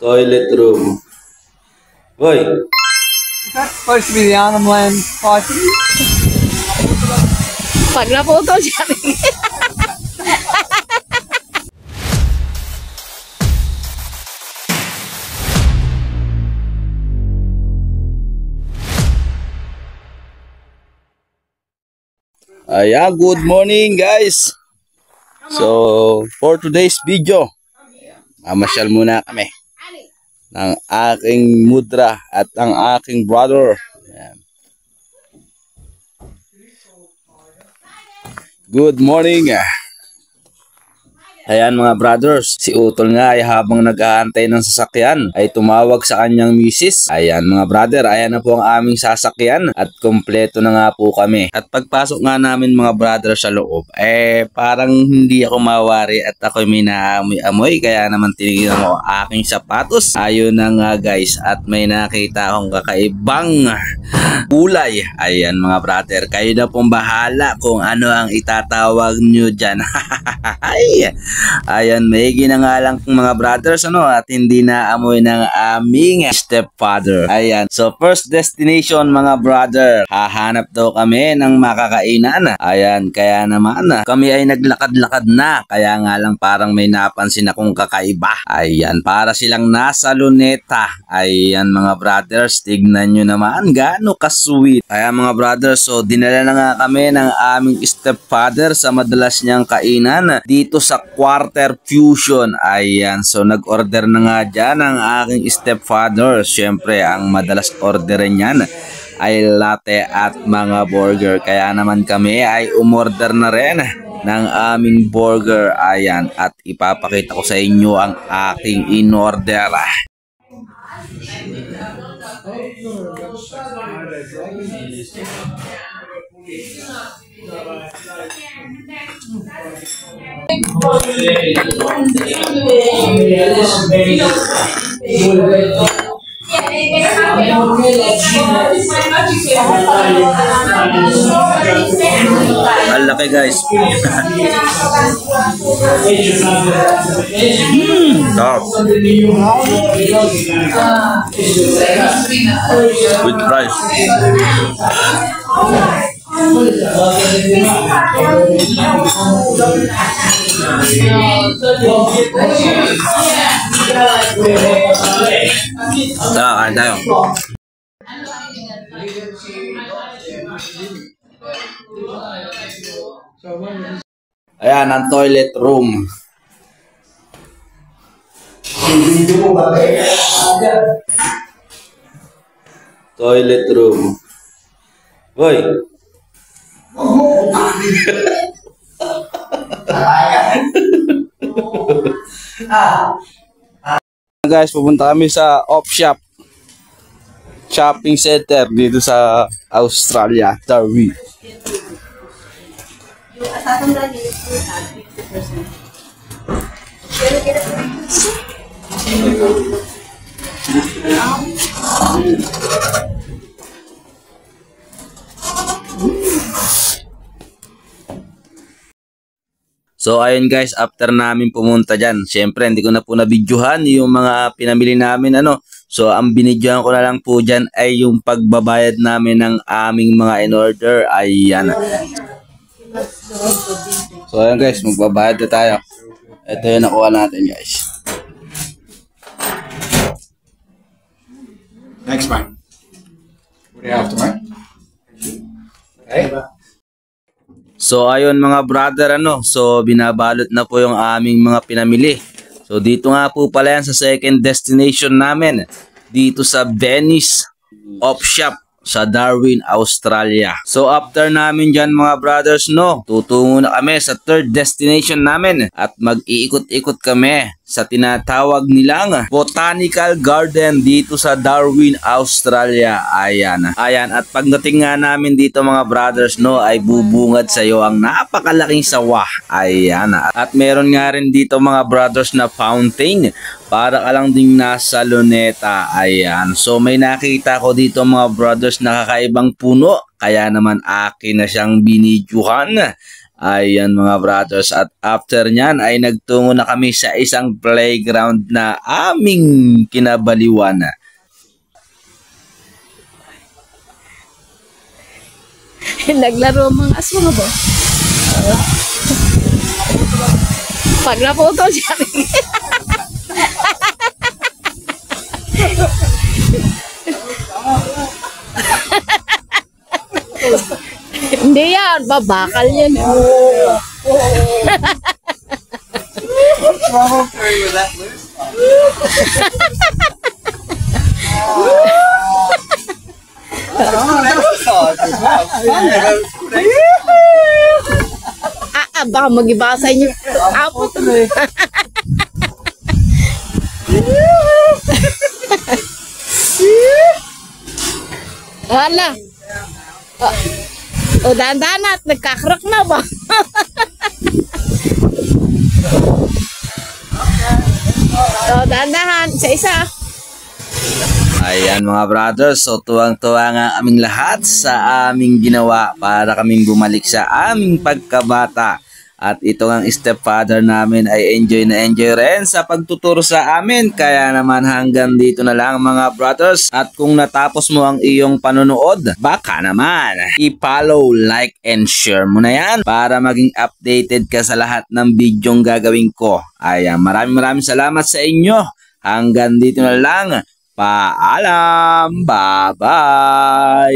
Toilet room. Boy. That's supposed to be the animal land party. Pag na-photo siya. Ayan, good morning guys. So, for today's video, mamasyal muna kami ng aking mudra at ang aking brother. Ayan. Good morning. Ayan mga brothers, si Utol nga ay habang nag-aantay ng sasakyan ay tumawag sa kanyang misis. Ayan mga brother, ayan na po ang aming sasakyan at kompleto na nga po kami. At pagpasok nga namin mga brother sa loob, parang hindi ako mawari at ako may naamoy-amoy. Kaya naman tinignan ko aking sapatos. Ayun na nga guys, at may nakita akong kakaibang kulay. Ayan mga brother, kayo na pong bahala kung ano ang itatawag nyo dyan. Ayan, may ginangalang mga brothers at hindi na amoy ng aming stepfather. Ayan, so first destination mga brother, hahanap daw kami ng makakainan. Ayan, kaya naman kami ay naglakad-lakad na. Kaya nga lang parang may napansin akong kakaiba. Ayan, para silang nasa luneta. Ayan mga brothers, tignan nyo naman gaano ka-sweet. Ayan mga brothers, so dinala na nga kami ng aming stepfather sa madalas niyang kainan dito sa Quarter Fusion. Ayan, so nag-order na nga dyan ang aking stepfather. Siyempre, ang madalas orderin yan ay latte at mga burger. Kaya naman kami ay umorder na rin ng aming burger. Ayan, at ipapakita ko sa inyo ang aking in-order. Ang laki guys. Top. With rice. Kain tayo. Ayan ang toilet room. Toilet room. Boy. Guys, pupunta kami sa off-shop shopping center dito sa Australia, Darwin. So ayun guys, after namin pumunta dyan, syempre hindi ko na po na-videohan yung mga pinamili namin So ang binidyohan ko na lang po dyan ay yung pagbabayad namin ng aming mga in-order. Ayan. So ayun guys, magbabayad na tayo. Ito yung nakuha natin guys. Next one. What do you have to make? Okay. So ayun mga brother, so binabalot na po yung aming mga pinamili. So dito nga po pala yan sa second destination namin, dito sa Venice Off Shop sa Darwin, Australia. So after namin dyan mga brothers, tutungo na kami sa third destination namin at mag-iikot-ikot kami sa tinatawag nilang Botanical Garden dito sa Darwin, Australia. Ayan. At pagdating nga namin dito mga brothers, no, ay bubungad sa iyo ang napakalaking sawa. Ayan. At meron nga rin dito mga brothers na fountain para ka lang ding nasa Luneta. Ayan. So may nakita ko dito mga brothers na kakaibang puno. Kaya naman akin na siyang binidyuhan. Ayan mga brothers. At after nyan ay nagtungo na kami sa isang playground na aming kinabaliwan. Naglaro mga aswang ba? Pag naputo siya. Hindi yan, babakal yan. What's wrong with that loose? Baka mag-ibasa niyo. Apo. Hala. O dahan-dahan at nagkakrak na ba? O dahan-dahan, isa-isa. Ayan mga brothers, so tuwang-tuwa nga aming lahat sa aming ginawa para kaming bumalik sa aming pagkabata. At ito ang stepfather namin ay enjoy na enjoy rin sa pagtuturo sa amin. Kaya naman hanggang dito na lang mga brothers. At kung natapos mo ang iyong panonood, baka naman i-follow, like, and share mo na yan para maging updated ka sa lahat ng bidyong gagawin ko. Ayan, maraming salamat sa inyo. Hanggang dito na lang. Paalam! Bye-bye!